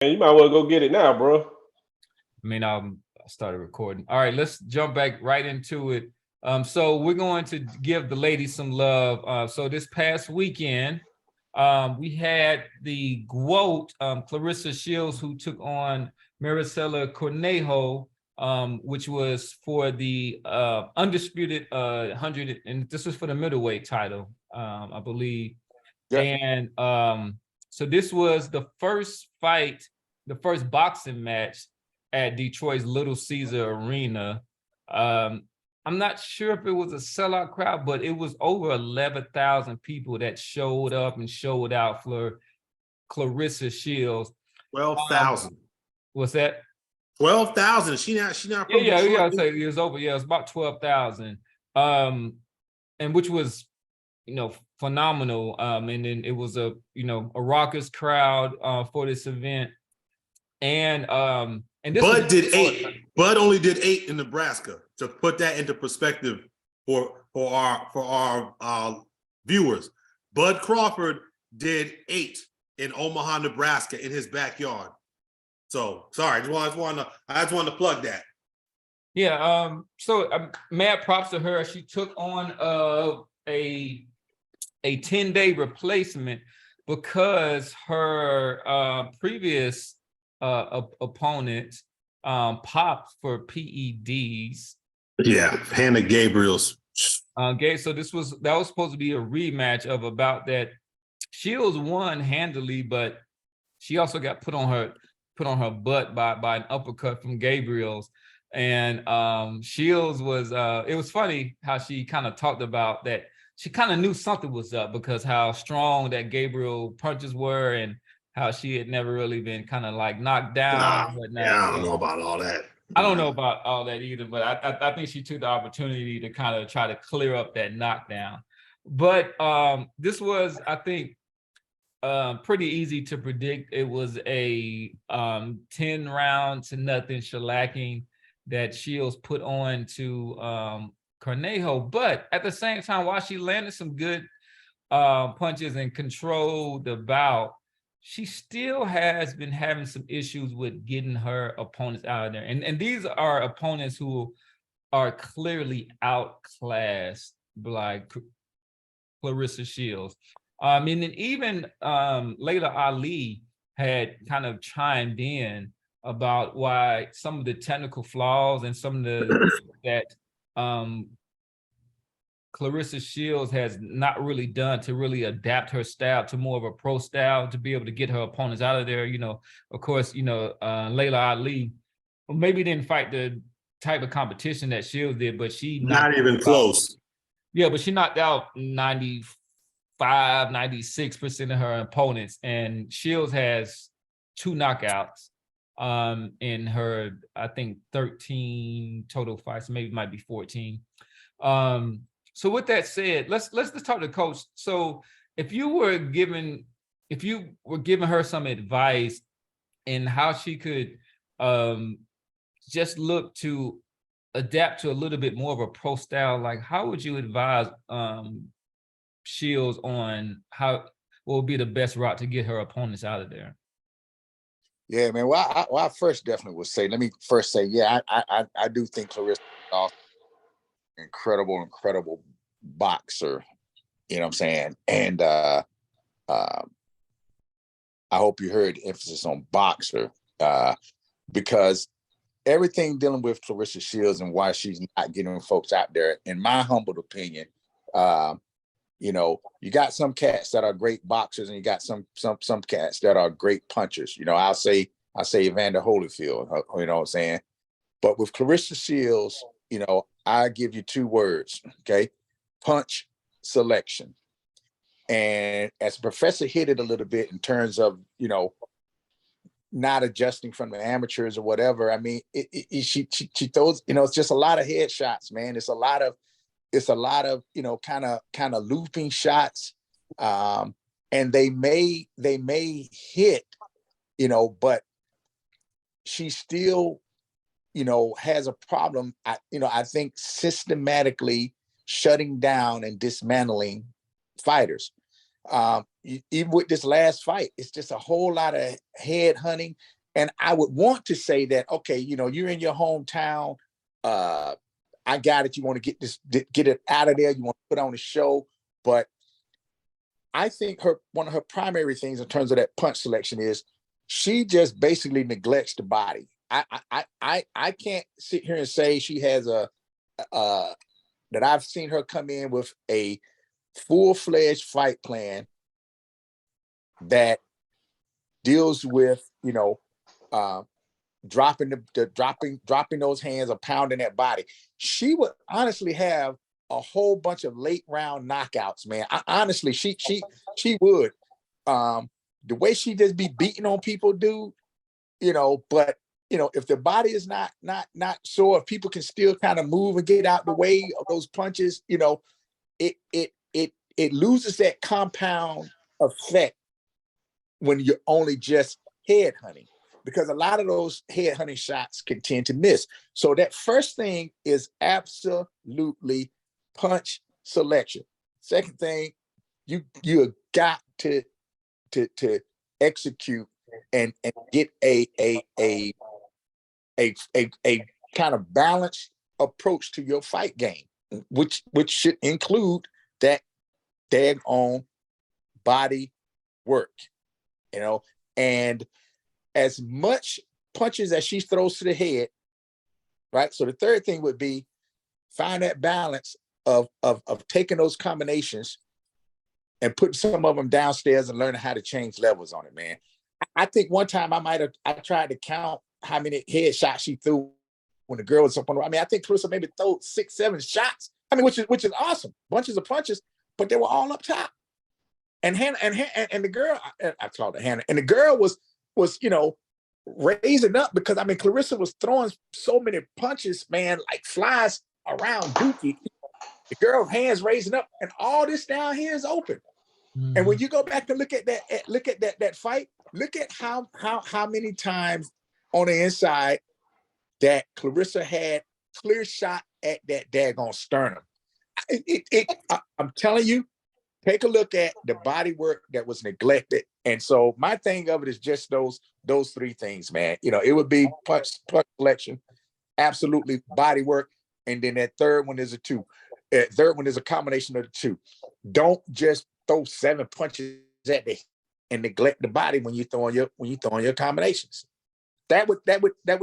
Man, you might well go get it now, bro. I mean, I started recording. All right, let's jump back right into it. So we're going to give the ladies some love. So this past weekend, we had the GWOAT, Claressa Shields, who took on Maricela Cornejo, which was for the undisputed 100, and this was for the middleweight title, I believe. Yeah. And so this was the first fight, the first boxing match at Detroit's Little Caesar Arena. I'm not sure if it was a sellout crowd, but it was over 11,000 people that showed up and showed out for Claressa Shields. 12,000. What's that? 12,000. She not from Yeah. Detroit. So it was over. Yeah, it was about 12,000. And which was, phenomenal. And then it was a raucous crowd for this event. And this Bud did 8. Bud only did 8 in Nebraska. To put that into perspective for our viewers, Bud Crawford did 8 in Omaha, Nebraska, in his backyard. So sorry, I just wanted to plug that. Yeah. So mad props to her. She took on a 10-day replacement because her previous opponent popped for PEDs. Yeah, Hannah Gabriel's. So that was supposed to be a rematch of about that. Shields won handily, but she also got put on her butt by an uppercut from Gabriel's. And Shields was it was funny how she kind of talked about that. She kind of knew something was up because how strong that Gabriel punches were and how she had never really been kind of like knocked down. Yeah, I don't know about all that. I don't know about all that either, but I think she took the opportunity to kind of try to clear up that knockdown. But this was, I think, pretty easy to predict. It was a 10-round to nothing shellacking that Shields put on to Cornejo. But at the same time, while she landed some good punches and controlled the bout, she still has been having some issues with getting her opponents out of there. And these are opponents who are clearly outclassed by Claressa Shields. And then even Layla Ali had kind of chimed in about why some of the technical flaws and some of the that Claressa Shields has not really done to really adapt her style to more of a pro style to be able to get her opponents out of there. Of course, Layla Ali maybe didn't fight the type of competition that Shields did, but she not even close. Yeah, but she knocked out 96% of her opponents, and Shields has 2 knockouts in her, I think, 13 total fights, maybe it might be 14. So with that said, let's talk to Coach. So if you were giving her some advice in how she could just look to adapt to a little bit more of a pro style, like how would you advise Shields on what would be the best route to get her opponents out of there? Yeah, man. Well, I first definitely would say, let me first say, yeah, I do think Claressa is incredible boxer. You know what I'm saying? And I hope you heard emphasis on boxer, because everything dealing with Claressa Shields and why she's not getting folks out there, in my humble opinion, you got some cats that are great boxers and you got some cats that are great punchers. I'll say Evander Holyfield, you know what I'm saying? But with Claressa Shields, I give you 2 words, okay? Punch selection. And as Professor hit it a little bit in terms of, not adjusting from the amateurs or whatever. I mean, she throws, it's just a lot of headshots, man. It's a lot of, kind of looping shots. And they may hit, but she still, has a problem. I think systematically shutting down and dismantling fighters. Even with this last fight, it's just a whole lot of head hunting. And I would want to say that, okay, you're in your hometown. I got it. You want to get it out of there. You want to put on a show. But I think one of her primary things in terms of that punch selection is she just basically neglects the body. I can't sit here and say she has that I've seen her come in with a full-fledged fight plan that deals with, dropping those hands or pounding that body. She would honestly have a whole bunch of late round knockouts, man. Honestly, she would. The way she just be beating on people, dude, but if the body is not sore, if people can still kind of move and get out the way of those punches, it loses that compound effect when you're only just head hunting, because a lot of those head hunting shots can tend to miss. So that first thing is absolutely punch selection. Second thing, you got to execute and get a kind of balanced approach to your fight game, which should include that daggone body work, and as much punches as she throws to the head, right? So the third thing would be find that balance of taking those combinations and putting some of them downstairs and learning how to change levels on it, man. I think one time I tried to count how many headshots she threw when the girl was up on. I think Claressa maybe threw 6-7 shots. Which is awesome, bunches of punches, but they were all up top. And Hannah and the girl, I called her Hannah, and the girl was raising up because Claressa was throwing so many punches, man, like flies around Dookie. The girl's hands raising up, and all this down here is open. Mm-hmm. And when you go back and look at that fight, look at how many times on the inside that Claressa had clear shot at that daggone sternum. I'm telling you, take a look at the body work that was neglected. And so my thing of it is just those three things, man. It would be punch selection, absolutely body work, and then that third one is a two. Third one is a combination of the two. Don't just throw 7 punches at the and neglect the body when you throwing your combinations. That would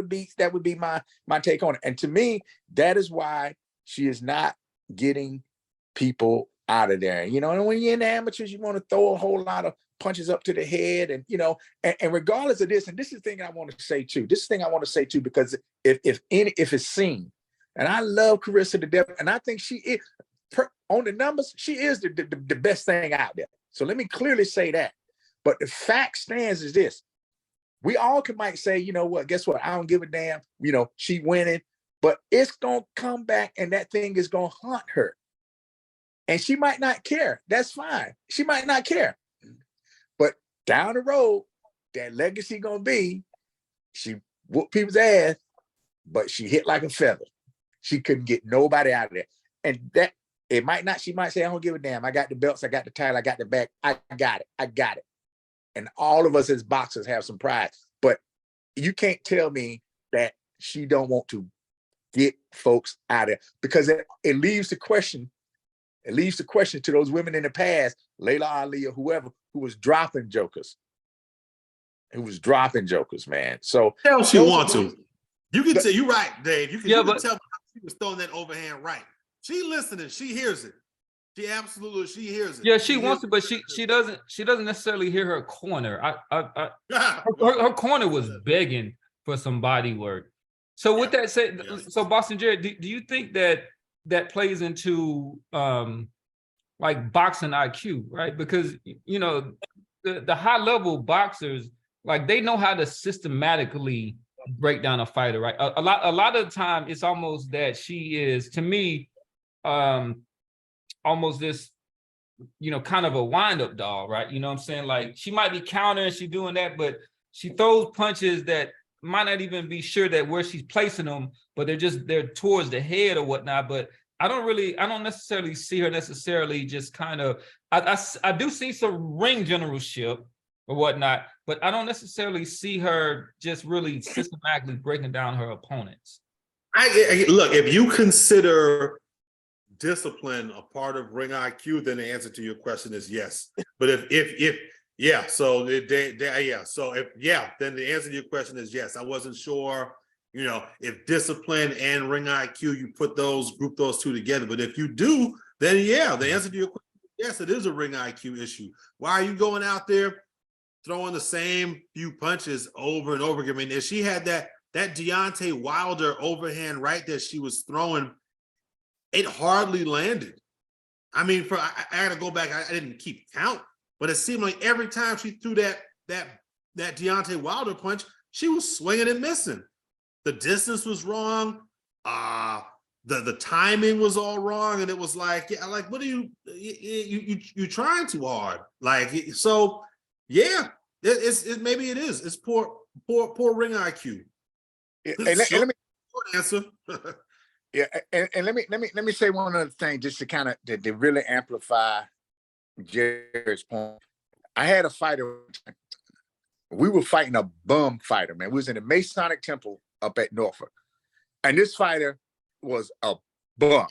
be my take on it. And to me, that is why she is not getting people out of there. And when you're in the amateurs, you want to throw a whole lot of punches up to the head, and and regardless of this, and this is the thing I want to say too. Because if it's seen, and I love Claressa to death, and I think she is on the numbers, she is the best thing out there. So let me clearly say that. But the fact stands is this: we all might say, guess what? I don't give a damn. She winning, but it's gonna come back, and that thing is gonna haunt her. And she might not care. That's fine. She might not care. But down the road, that legacy gonna be, she whooped people's ass, but she hit like a feather. She couldn't get nobody out of there. And that she might say, I don't give a damn. I got the belts, I got the title, I got the back. I got it. And all of us as boxers have some pride. But you can't tell me that she don't want to get folks out of there, because it leaves the question. It leaves the question to those women in the past, Layla Ali or whoever, who was dropping jokers. Man. So tell she want to. You can tell, you're right, Dave. You can tell how she was throwing that overhand right. She listening, she hears it. She hears it. Yeah, she wants to, but she doesn't necessarily hear her corner. Her corner was begging for some body work. So with that said, so Boston Jared, do you think that plays into like boxing IQ, right? Because the high level boxers, like, they know how to systematically break down a fighter, right? A lot of the time it's almost that she is, to me, almost this, kind of a wind-up doll, right? You know what I'm saying? Like, she might be countering, she doing that, but she throws punches that might not even be sure that where she's placing them, but they're towards the head or whatnot. But I don't necessarily see her just kind of I do see some ring generalship or whatnot, but I don't necessarily see her just really systematically breaking down her opponents. Look, if you consider discipline a part of ring IQ, then the answer to your question is yes. But if yeah, so then the answer to your question is yes. I wasn't sure, if discipline and ring IQ, you group those two together. But if you do, then yeah, the answer to your question is yes, it is a ring IQ issue. Why are you going out there throwing the same few punches over and over again? I mean, if she had that Deontay Wilder overhand right that she was throwing, it hardly landed. I mean, I got to go back. I didn't keep count, but it seemed like every time she threw that Deontay Wilder punch, she was swinging and missing. The distance was wrong. The timing was all wrong, and it was like, yeah, like, what are you trying too hard? Like, so yeah, maybe it is. It's poor ring IQ. Let me answer. Yeah, and let me say one other thing just to kind of to really amplify Jared's point. I had a fighter. We were fighting a bum fighter, man. We was in the Masonic Temple up at Norfolk, and this fighter was a bum.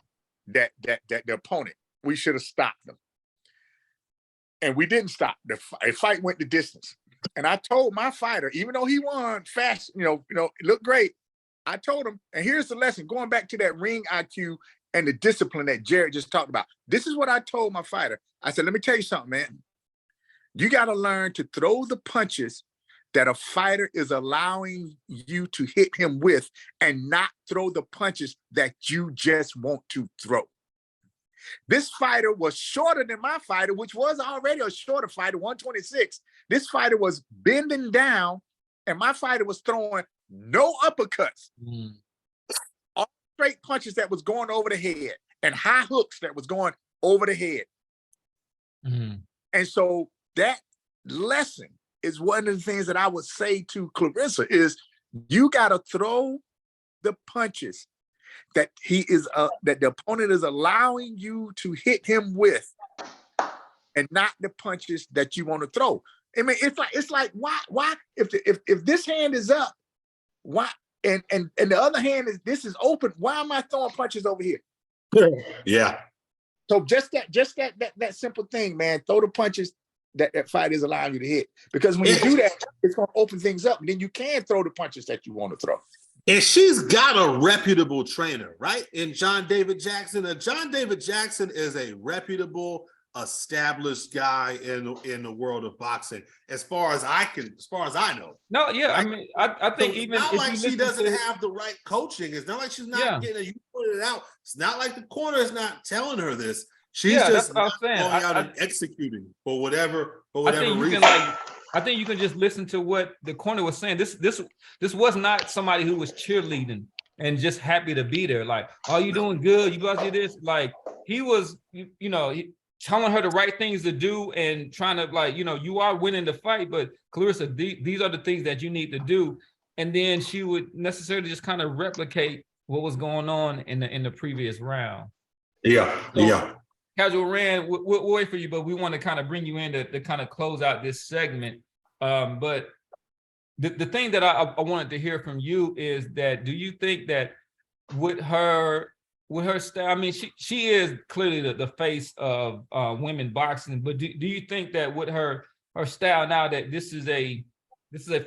That the opponent, we should have stopped him, and we didn't stop. The fight went the distance, and I told my fighter, even though he won fast, it looked great. I told him, and here's the lesson, going back to that ring IQ and the discipline that Jared just talked about. This is what I told my fighter. I said, let me tell you something, man. You got to learn to throw the punches that a fighter is allowing you to hit him with, and not throw the punches that you just want to throw. This fighter was shorter than my fighter, which was already a shorter fighter, 126. This fighter was bending down, and my fighter was throwing no uppercuts, all straight punches that was going over the head, and high hooks that was going over the head. And so that lesson is one of the things that I would say to Claressa is, you got to throw the punches that that the opponent is allowing you to hit him with, and not the punches that you want to throw. I mean, it's like why if this hand is up, why and the other hand is open, why am I throwing punches over here? Yeah. So just that simple thing, man. Throw the punches that fight is allowing you to hit, because when you do that, it's going to open things up, and then you can throw the punches that you want to throw. And she's got a reputable trainer, right? In John David Jackson. John David Jackson is a reputable, established guy in the world of boxing, as far as I know. No, yeah, right? I mean, I think, so even it's not if like she doesn't have the right coaching. It's not like she's not getting it. You put it out. It's not like the corner is not telling her this. She's just not going out and executing for whatever reason. I think you can just listen to what the corner was saying. This was not somebody who was cheerleading and just happy to be there. Like, oh, you doing good? You about to do this? Like, he was, telling her the right things to do and trying to, you are winning the fight, but Claressa, these are the things that you need to do. And then she would necessarily just kind of replicate what was going on in the previous round. Yeah. Casual Rand, we'll wait for you, but we want to kind of bring you in to kind of close out this segment. But the thing that I wanted to hear from you is that, do you think that with her style, I mean, she is clearly the face of women boxing, but do you think that with her style now, that this is a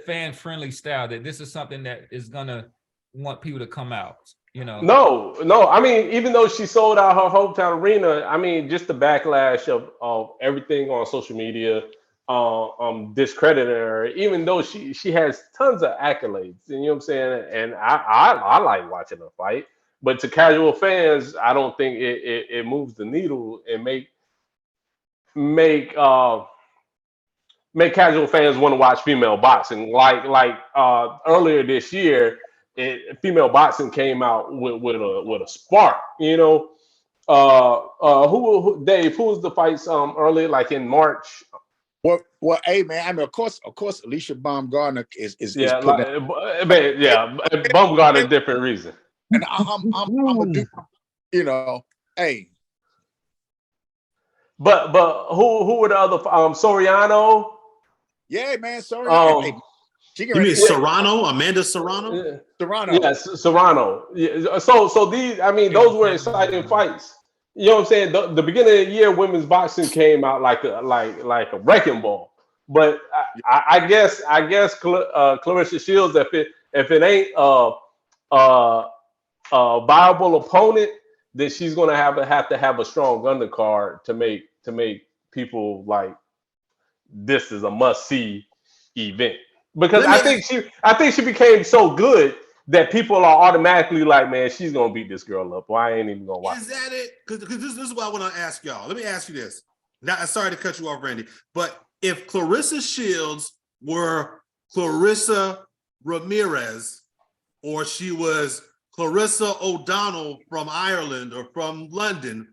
fan-friendly style, that this is something that is gonna want people to come out? No. I mean, even though she sold out her hometown arena, I mean, just the backlash of everything on social media, discrediting her, even though she has tons of accolades, and you know what I'm saying? And I like watching her fight, but to casual fans, I don't think it moves the needle and make casual fans want to watch female boxing. Like earlier this year, female boxing came out with a spark, Dave, who was the fights earlier, like in March? Well, hey man, I mean, of course, Alicia Baumgartner is Baumgartner a different reason. And I'm a dude, hey. but who were the other Soriano? Yeah, man. Sorry, hey, Um, she can You ready mean to say Serrano, Amanda Serrano? yeah, Toronto. yes, Serrano. Yeah, so these, I mean, those were exciting fights. You know what I'm saying? The beginning of the year, women's boxing came out like a wrecking ball. But I guess Clarissa Shields, if it ain't uh, viable opponent, then she's gonna have to have a strong undercard to make people like this is a must see event. Because Let me ask, I think she became so good that people are automatically like, man, she's gonna beat this girl up. Well, I ain't even gonna watch is it. that it? Because this is what I want to ask y'all. Let me ask you this. Now, sorry to cut you off, Randy, but if Clarissa Shields were Clarissa Ramirez, or she was Clarissa O'Donnell from Ireland or from London,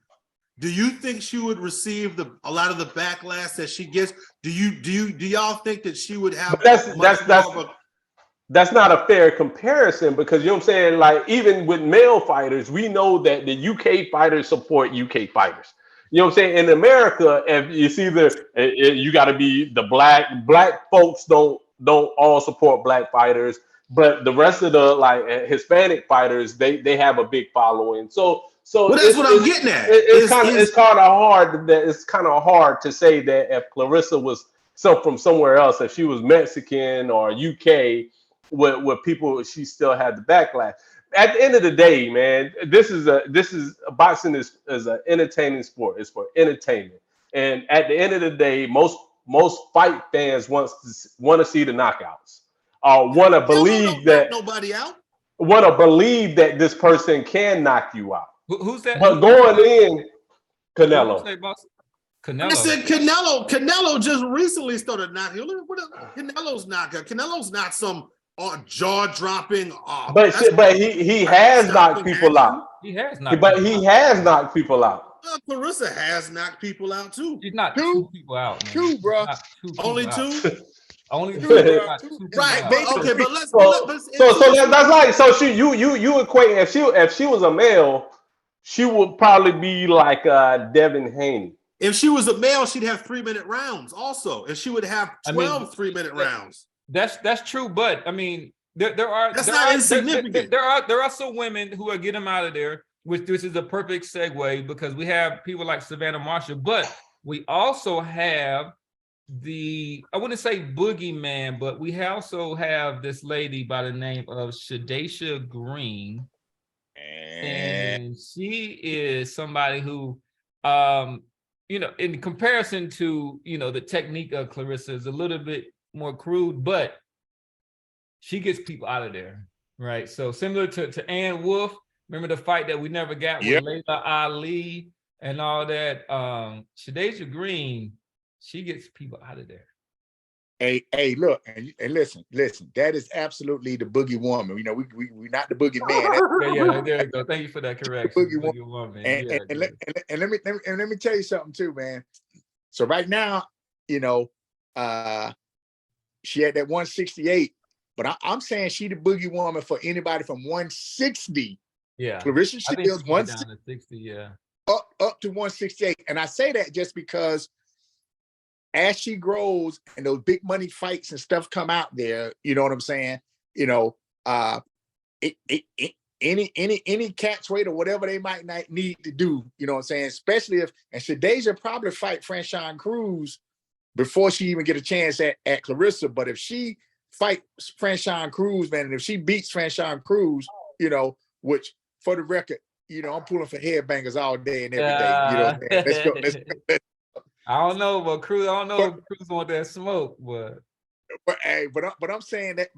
do you think she would receive a lot of the backlash that she gets? Do y'all think that she would But have that's much that's more that's of a that's not a fair comparison because you know what I'm saying. Like even with male fighters, we know that the UK fighters support UK fighters. You know what I'm saying? In America, if it's either you got to be the black folks don't all support black fighters, but the rest of the like Hispanic fighters they have a big following. So well? That's what I'm getting at. it's kind of hard that it's kind of hard to say that if Clarissa was from somewhere else, if she was Mexican or UK with people, she still had the backlash. At the end of the day, man, this is boxing is an entertaining sport. It's for entertainment, and at the end of the day, most fight fans want to see the knockouts. Want to Canelo believe don't knock that nobody out. this person can knock you out. Who's that? But going in, Who you Canelo. say, boss? I Canelo. said Canelo. Canelo just recently started knocking. Canelo's knockout. Canelo's not some jaw dropping. That's But he has knocked stopping people out. action. He has knocked But people he out. has knocked people out. Clarissa has knocked people out too. He's not Two, two people out, man. two, He's bro. not two Only people out. two. Only Two, two, bro. not Two. two people Right, out. but Maybe okay, three. let's That's like so you equate if she was a male, she would probably be like Devin Haney. if she was a male, she'd have 3-minute rounds also, and she would have I mean, 12 3-minute that, rounds. that's true, but I mean, there are That's there not are insignificant. there are some women who are getting them out of there, which this is a perfect segue because we have people like Savannah Marshall, but we also have I wouldn't say boogeyman, but we also have this lady by the name of Shadasha Green. And she is somebody who in comparison to the technique of Clarissa is a little bit more crude, but she gets people out of there, right? So similar to Ann Wolf, remember the fight that we never got Yep. with Layla Ali and all that. Shadasha Green, she gets people out of there. Hey, look, and listen. That is absolutely the boogie woman. You know, we not the boogie man. Yeah, there you go. Thank you for that correction. Boogie woman. And let me tell you something too, man. So right now, you know, she had that 168, but I'm saying she the boogie woman for anybody from 160. Yeah, Clarissa I think Shields she down to 60. Yeah, up to 168, and I say that just because as she grows and those big money fights and stuff come out there, you know what I'm saying? You know, any catch weight or whatever they might not need to do, you know what I'm saying? Especially and Shadasia probably fight Franchon Cruz before she even get a chance at Clarissa. But if she fights Franchon Cruz, man, and if she beats Franchon Cruz, you know, which for the record, you know, I'm pulling for headbangers all day and every day. You know what I'm saying? Let's go. I don't know, but Cruz, I don't know if Cruz want that smoke, but I'm saying that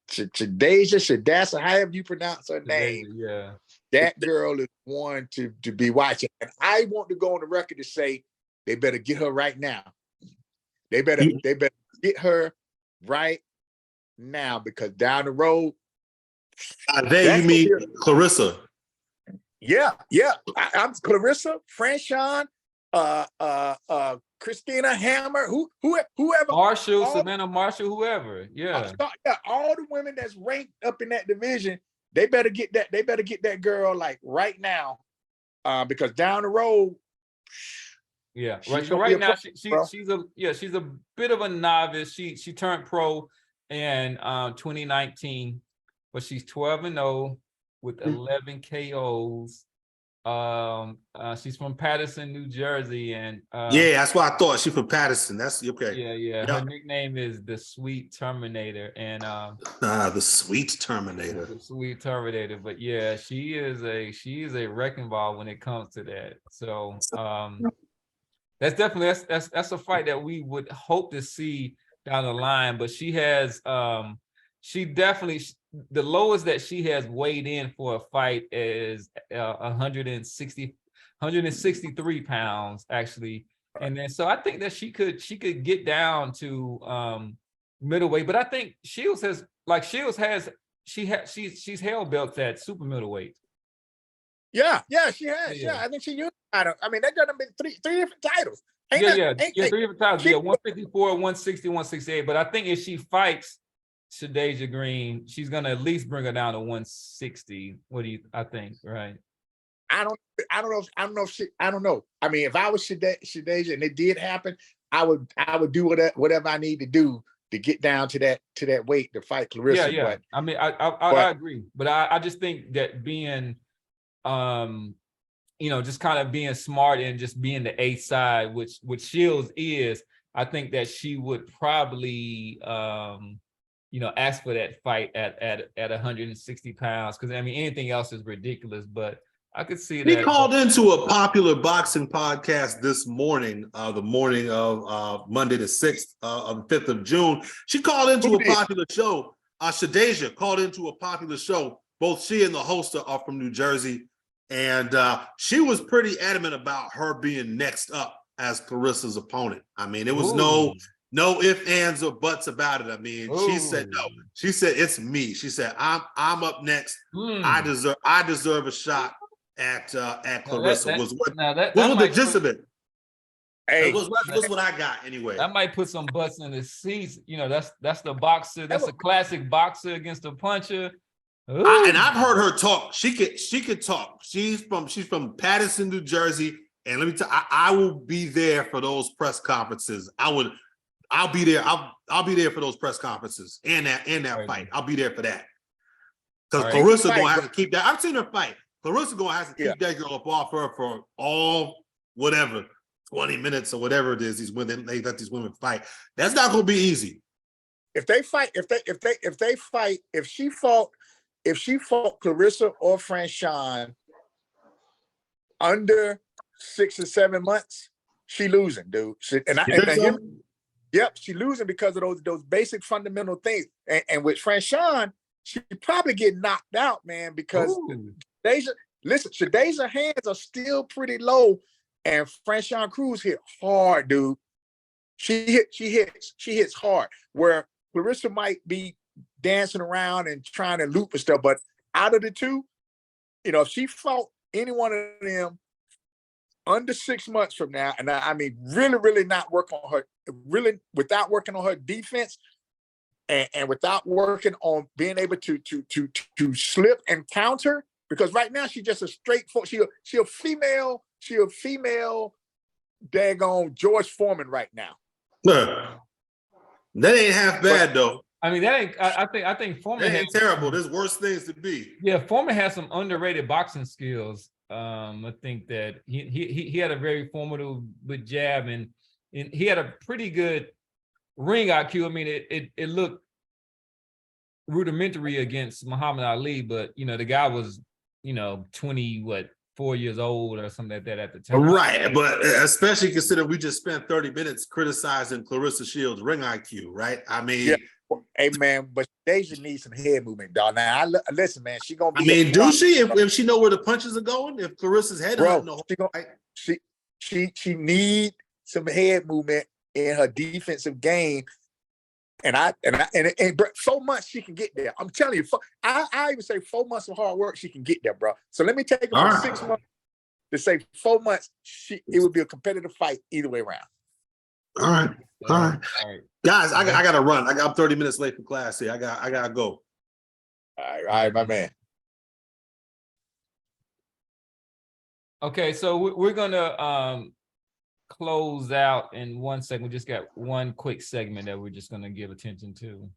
Shadasha, however you pronounce her name, yeah, that girl is one to be watching. And I want to go on the record to say they better get her right now. They better get her right now because down the road. You mean Clarissa? Yeah. I'm Clarissa, Franchon, Christina Hammer, whoever, Marshall, Savannah Marshall, whoever. Yeah. All the women that's ranked up in that division, they better get that girl like right now. Because down the road, Yeah, She's right. So gonna be right a now pro, bro. she's a bit of a novice. She turned pro in 2019, but she's 12-0 with 11 KOs. She's from Paterson, New Jersey, and Yeah, that's why I thought she from Patterson. That's okay. yeah. Yeah. Her nickname is the Sweet Terminator, and The sweet Terminator. the Sweet Terminator. But yeah, she is a wrecking ball when it comes to that. So that's definitely that's a fight that we would hope to see down the line. But she has she definitely, the lowest that she has weighed in for a fight is 163 pounds actually. And then so I think that she could get down to middleweight, but I think Shields has she's held belts at super middleweight. Yeah, she has. Yeah. Yeah, I think she used. I mean, that done been three different titles. Yeah, 3 different times. Yeah, 154, 160, 168. But I think if she fights Shadeja Green, she's gonna at least bring her down to 160. What do you? I think, right? I don't know. I mean, if I was Shadeja and it did happen, I would do whatever I need to do to get down to that weight to fight Claressa. Yeah. But I mean, I agree, but I just think that being just kind of being smart and just being the A side, which Shields is, I think that she would probably ask for that fight at 160 pounds, because I mean anything else is ridiculous, but I could see that. He called into a popular boxing podcast this morning, the morning of Monday the 6th of the 5th of June. She called into a popular show. Shadeja called into a popular show. Both she and the host are from New Jersey. And she was pretty adamant about her being next up as Claressa's opponent. I mean, there was no ifs, ands, or buts about it. I mean, she said no. She said it's me. She said I'm up next. I deserve a shot at Claressa. Was what the gist of it. Hey, what's what I got anyway. That might put some butts in the seats. That's the boxer. That's a classic boxer against a puncher. And I've heard her talk. She could talk. She's from Paterson, New Jersey. And let me tell you, I will be there for those press conferences. I'll be there. I'll be there for those press conferences and that fight. I'll be there for that. Because Claressa gonna have to keep that. I've seen her fight. Claressa gonna have to keep that girl up off her for all 20 minutes or whatever it is. These women, they let these women fight. That's not gonna be easy. If she fought Claressa or Franchon under 6 or 7 months, she losing, dude. Yep, she losing because of those basic fundamental things. And with Franchon, she probably get knocked out, man, because Shadeja's hands are still pretty low, and Franchon Cruz hit hard, dude. She hits hard. Where Claressa might be dancing around and trying to loop and stuff, but out of the two, if she fought any one of them under 6 months from now, and I mean really not work on her, really without working on her defense and without working on being able to slip and counter, because right now she's just a straightforward, she a female daggone George Foreman right now. That ain't half bad though. I mean, that ain't. I think Foreman ain't terrible. There's worse things to be. Yeah, Foreman has some underrated boxing skills. I think that he had a very formidable jab, and he had a pretty good ring IQ. I mean, it looked rudimentary against Muhammad Ali, but the guy was 4 years old or something like that at the time. Right, but especially considering we just spent 30 minutes criticizing Claressa Shields' ring IQ, right? I mean, hey man, but Deja needs some head movement, dog. Now, listen, man, she gonna be. I mean, do she? If she know where the punches are going, if Claressa's head, she need some head movement in her defensive game, and 4 months she can get there. I'm telling you, I even say 4 months of hard work she can get there, bro. So let me take it from 6 months to say 4 months. It would be a competitive fight either way around. All right. Guys, I gotta run. I'm 30 minutes late for class here. I gotta go. All right, my man. Okay, so we're gonna close out in 1 second. We just got one quick segment that we're just going to give attention to.